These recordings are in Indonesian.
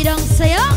lagi dong sayang.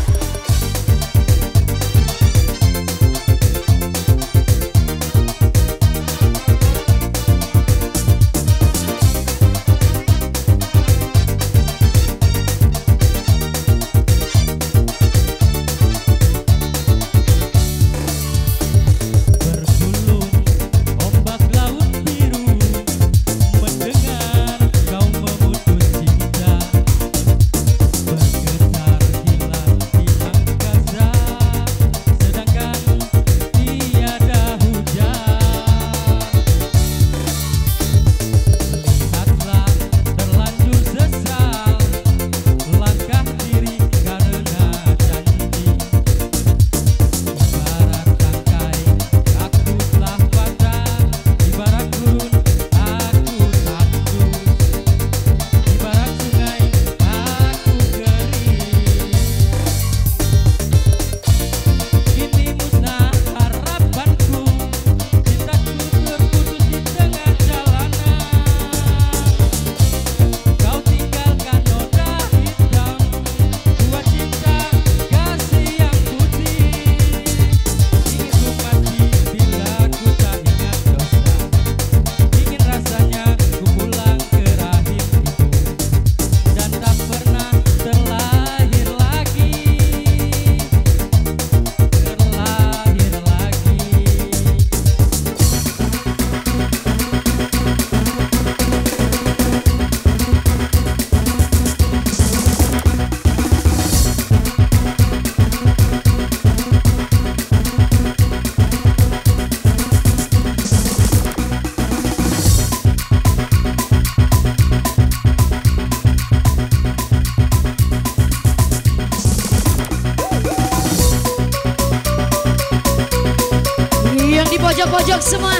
Pojok-pojok semua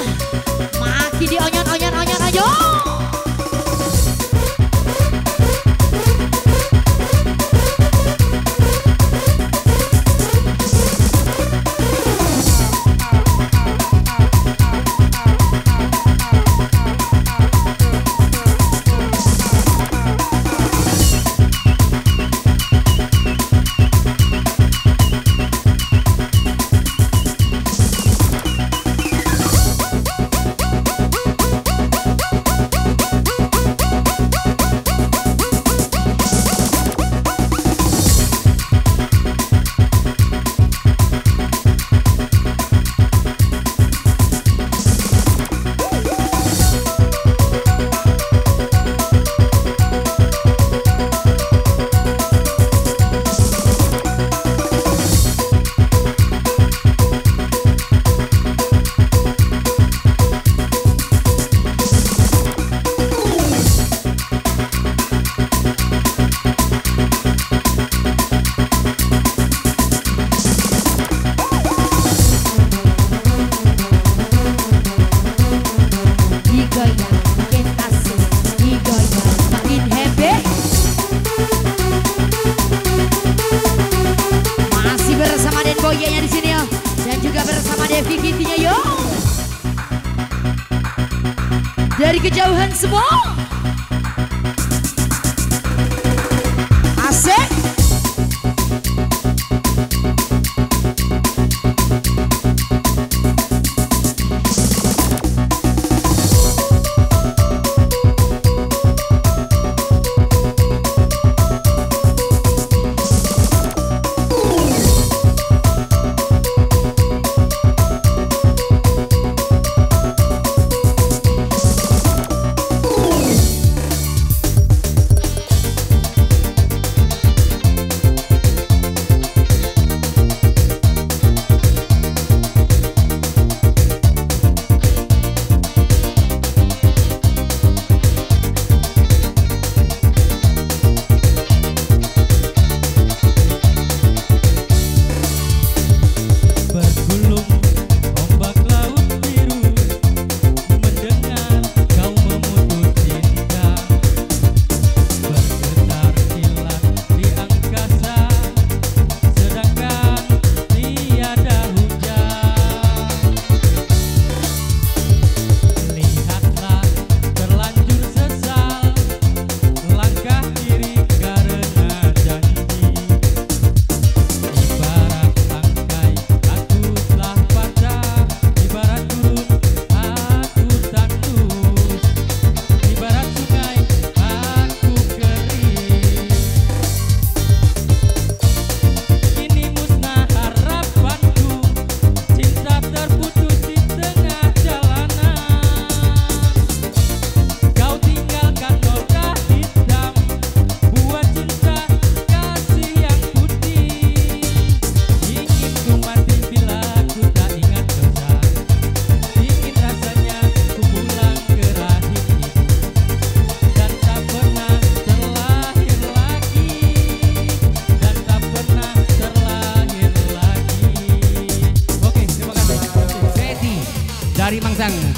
makin dionyon-onyon aja. Boyanya di sini ya, dan juga bersama Devi Kintinya yo. Dari kejauhan semua. Asik.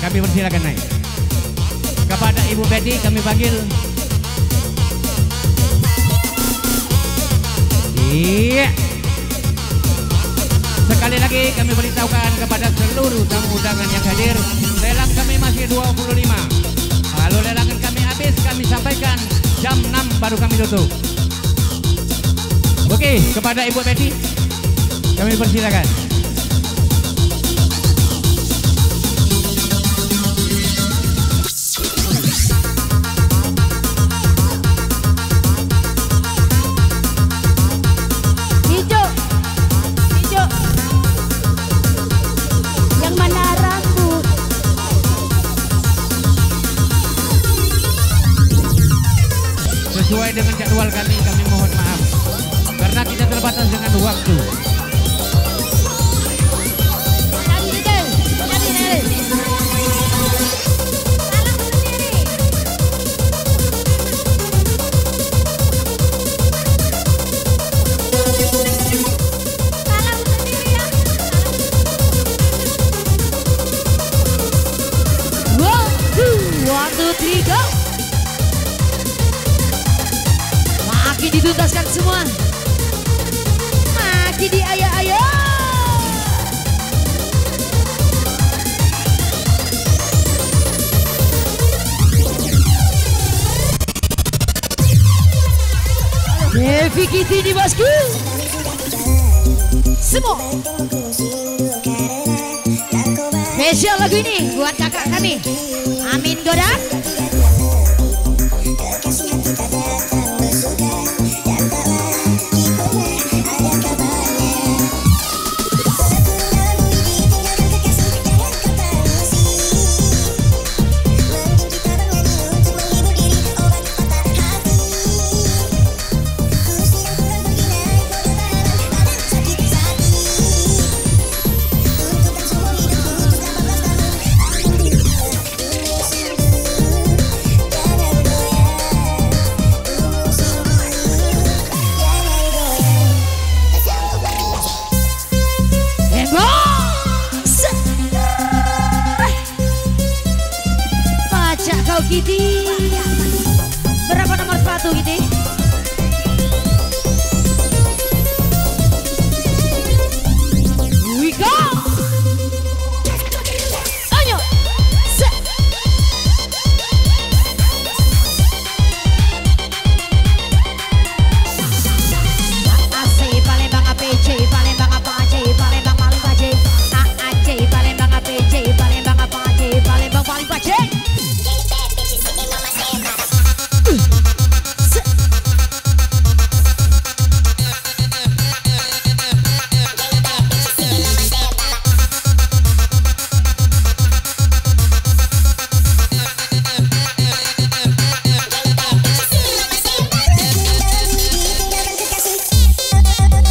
kami persilakan naik. Kepada Ibu Betty kami panggil. Iya. Sekali lagi kami beritahukan kepada seluruh tamu undangan yang hadir, lelang kami masih 25. Kalau lelangan kami habis, kami sampaikan jam 6 baru kami tutup. Oke, kepada Ibu Betty kami persilakan. Sesuai dengan jadwal kami mohon maaf karena kita terbatas dengan waktu. One, two, three, go. Makin dituntaskan semua. Makin diaya-aya. Devi Kitty di bosku. Semua. Spesial lagu ini buat kakak kami Amin Godan. Kitty, berapa nomor sepatu Kitty? We go. Ayo. AC Palembang APC, Palembang APC, Palembang paling pace. AAC Palembang APC, Palembang APC, Palembang paling pace.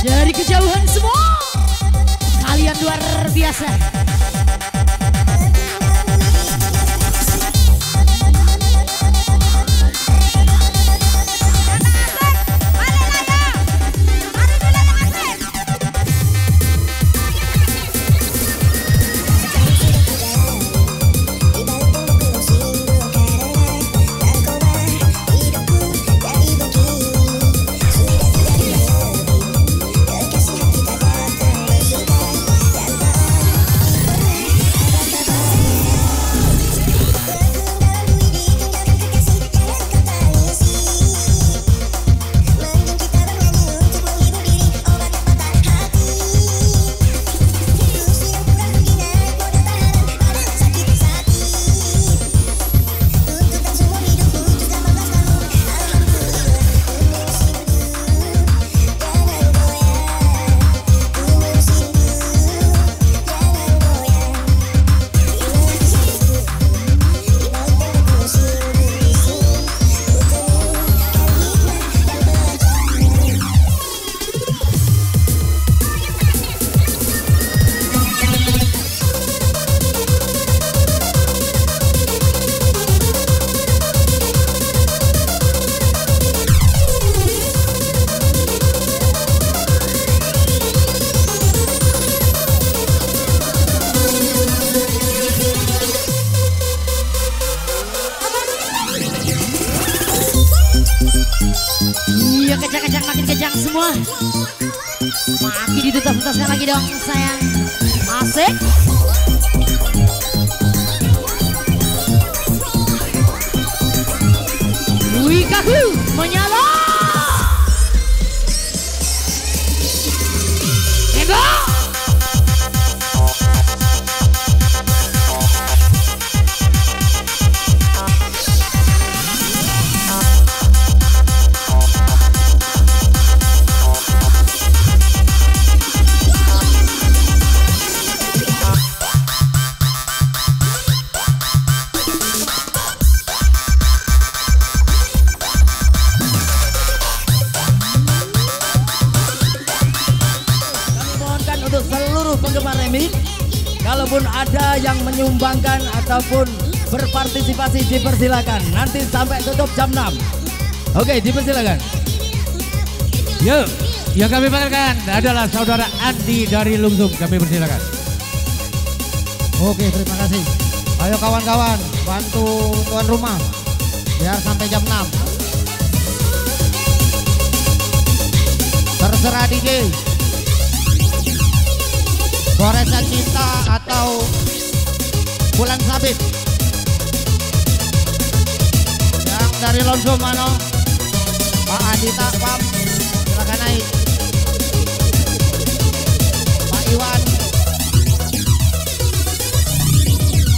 Dari kejauhan semua, kalian luar biasa. kejang makin kejang semua. Makin dituntas-tuntaskan lagi dong sayang. Asik. Wih kaku menyala. Tembak. Penggemar remix, kalaupun ada yang menyumbangkan ataupun berpartisipasi dipersilakan. Nanti sampai tutup jam 6. Oke, dipersilakan. Yuk, yang kami panggilkan adalah saudara Andi dari Lumsum. Kami persilakan. Oke, terima kasih. Ayo kawan-kawan, bantu tuan rumah biar sampai jam 6. Terserah DJ. Goresan Cinta atau Bulan Sabit. Yang dari Lumsum mana? Pak Adita, Pak, silakan naik. Pak Iwan,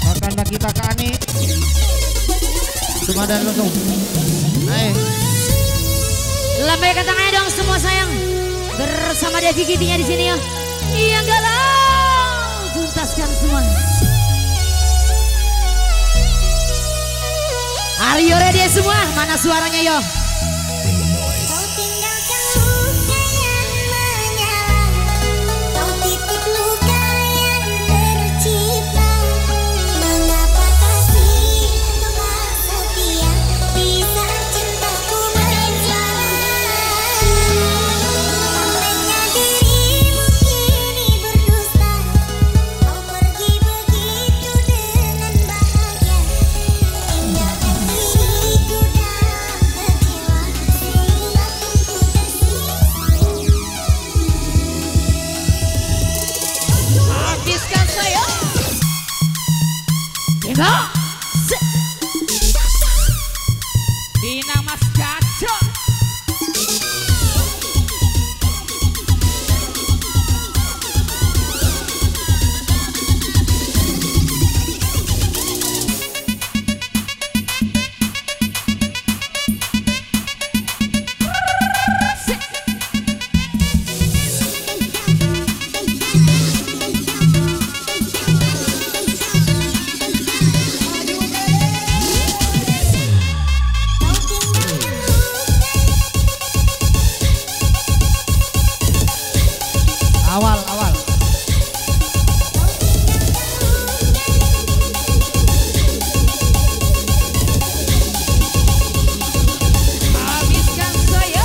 rekan kita Kani, cuma dari Lumsum. Naik. Lambaikan tangannya dong semua sayang. Bersama Devi Gitingnya di sini ya. Iya galau. Tuntaskan semua. Are you ready semua? Mana suaranya yo? Bina Mas Gaco. Awal. Habiskan saya.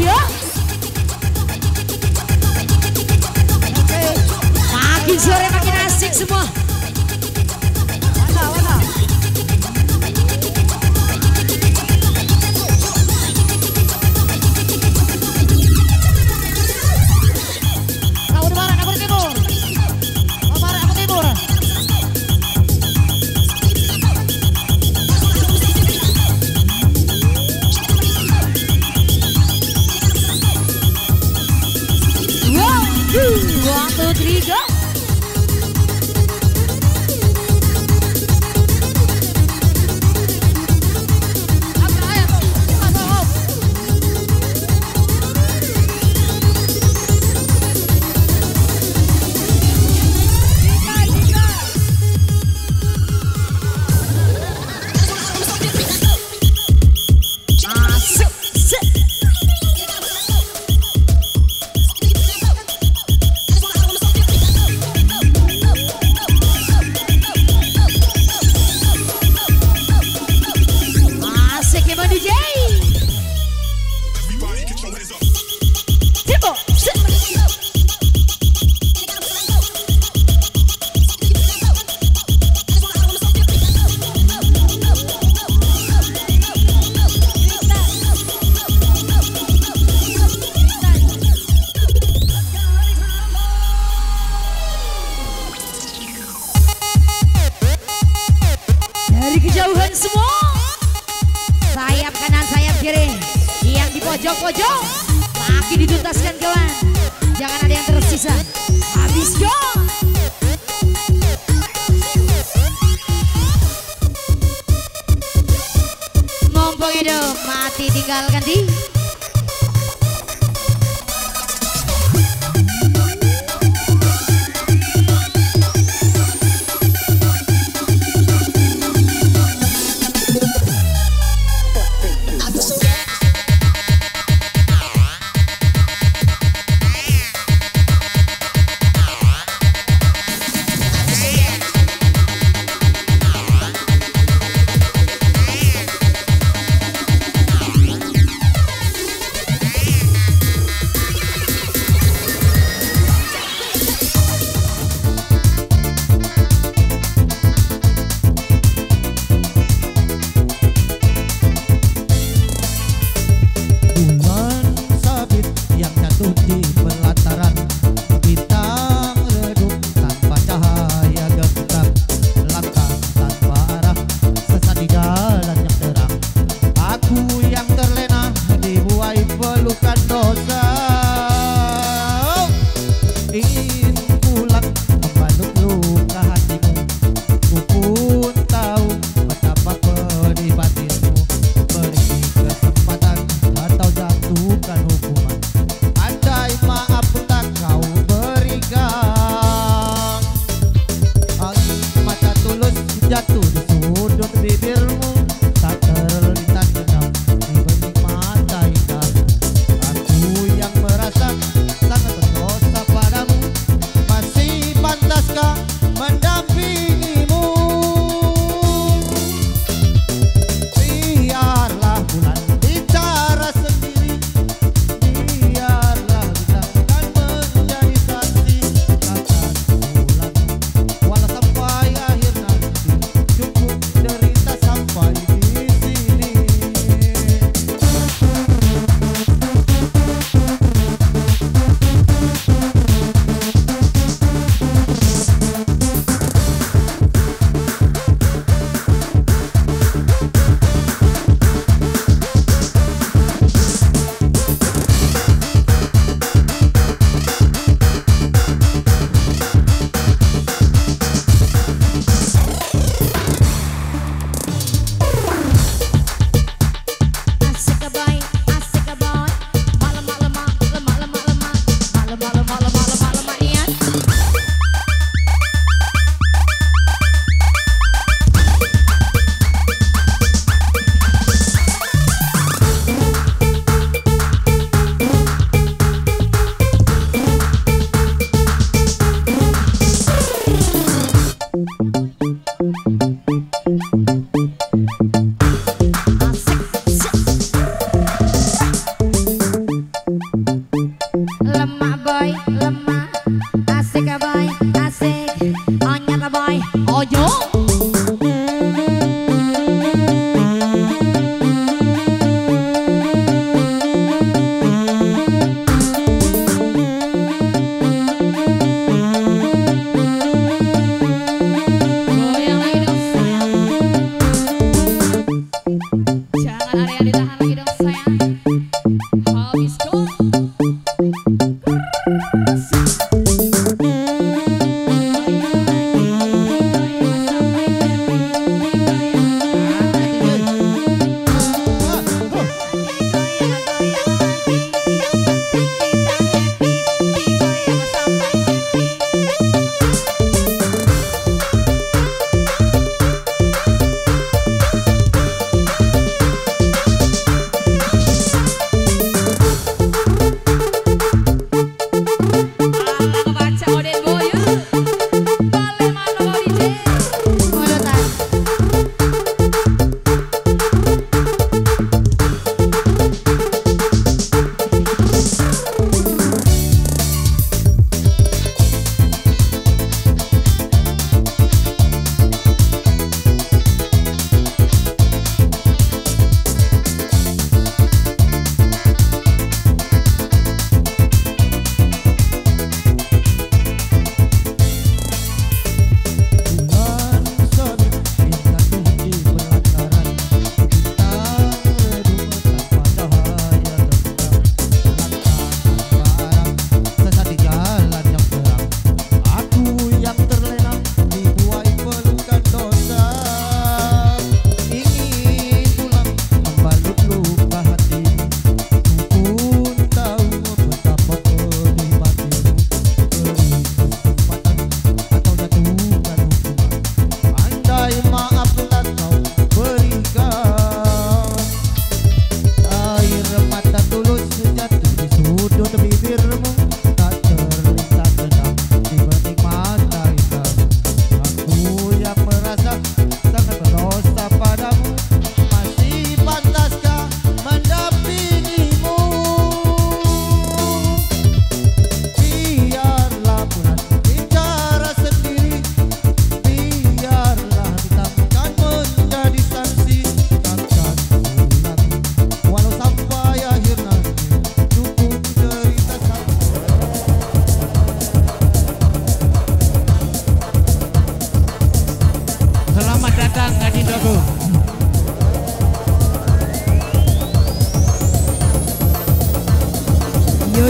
Yo. Makin sore makin asik semua. pojok-pojok. Makin dituntaskan kawan. Jangan ada yang tersisa. Habis yo. Mumpung hidup mati tinggalkan di.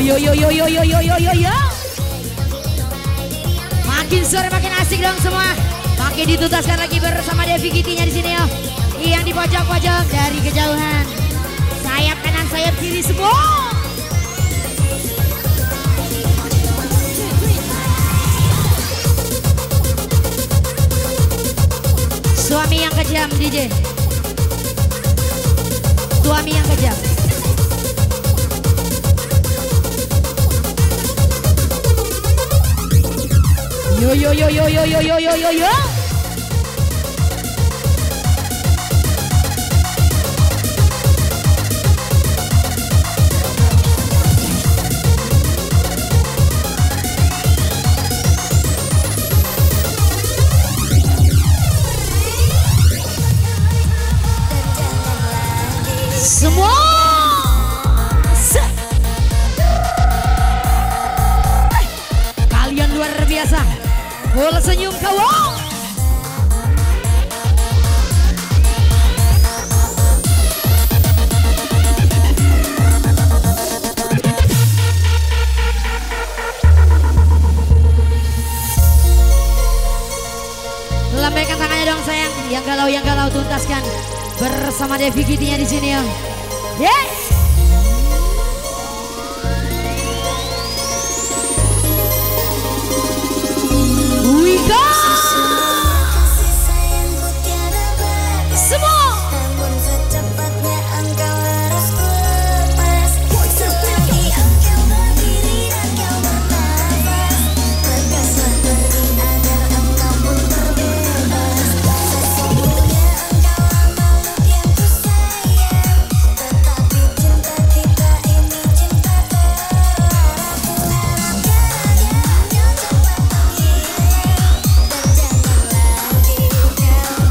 yo yo yo yo yo yo yo yo yo. Makin sore makin asik dong semua. Makin dituntaskan lagi bersama Devi Kitty-nya di sini ya. Yang di pojok-pojok dari kejauhan. Sayap kanan, sayap kiri semua. Suami yang kejam DJ. Suami yang kejam. Yo yo yo yo yo yo yo yo yo yo. Semua kalian luar biasa. Full senyum kawan. Lambaikan tangannya dong sayang. Yang galau tuntaskan bersama Devi Kitty-nya di sini ya. Yeah. We go. Semua. Namun secepatnya engkau harus lepas. Seperti engkau berdiri dan kau bernafas. Lekaslah pergi agar engkau pun terbebas. Sesungguhnya engkau makhluk yang ku sayang. Tetapi cinta kita ini cinta terlarang. Ku harap kau cepat menghilang. Dan jangan lagi kau datang.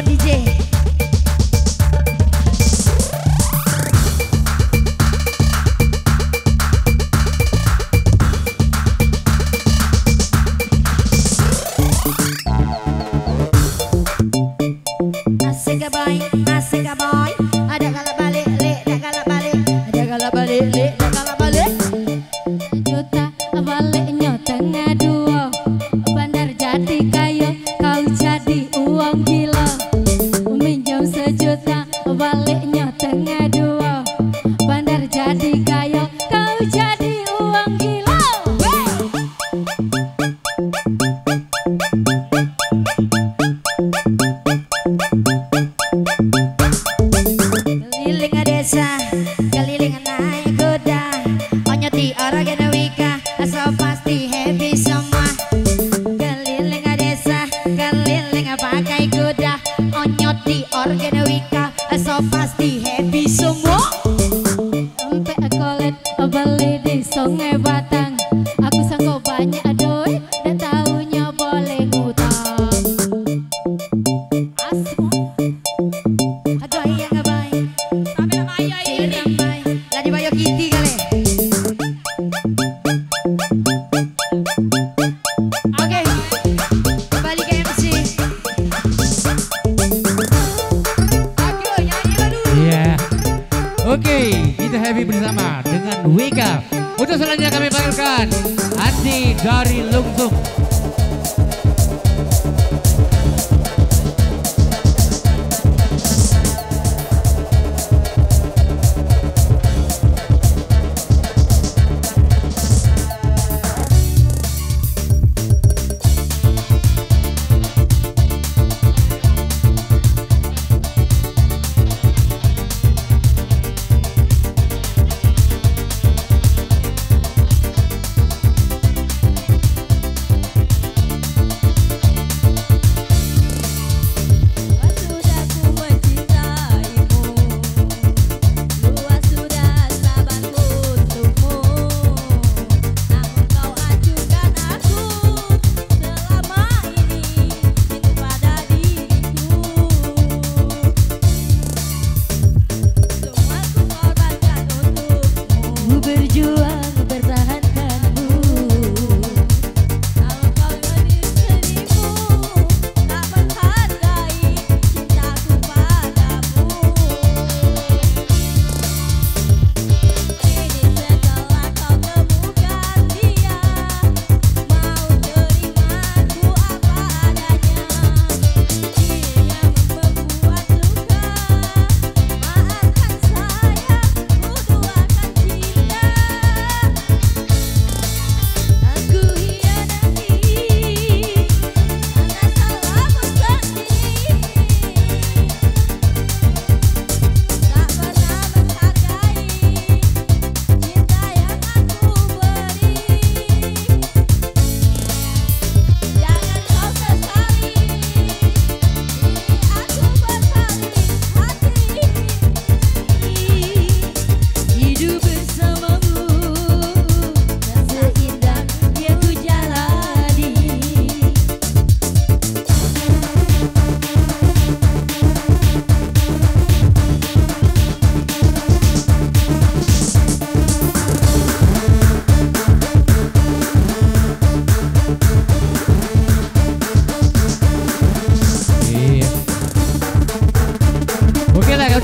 DJ. Asik ya boy, ada galak balik, lek, ada galak balik, ada galak balik, lek, ada galak balik. Juta baliknya tengah dua, bandar jadi kaya, kau jadi uang gila. Minjam sejuta baliknya tengah dua, bandar jadi kaya, kau jadi uang gila. Keliling desa, keliling naik kuda, onyoti orang gena wika, so pasti happy semua. Keliling desa, keliling pakai kuda, onyoti orang gena wika, so pasti happy semua. Sampai kolet beli di Sungai Batang, aku sanggup banyak duit dan taunya boleh ngutang. Asma. Aduh ayah nggak baik, sampai nama ayah ini baik, lagi bayo Kitty kali. Oke, kembali ke MC. Aku nyanyi dulu. Iya. Oke, kita happy bersama dengan Wika. Untuk selanjutnya kami panggilkan Andi dari Lungsung.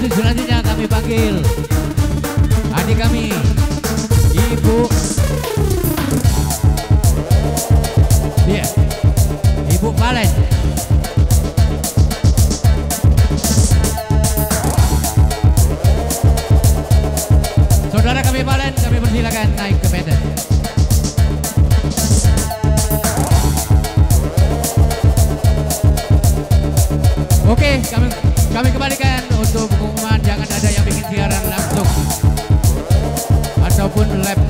Selanjutnya kami panggil adik kami, Ibu. Iya, Ibu Valen. Saudara kami Valen, kami persilakan naik ke medan. Oke, kami kembalikan untuk pengumuman, jangan ada yang bikin siaran langsung ataupun live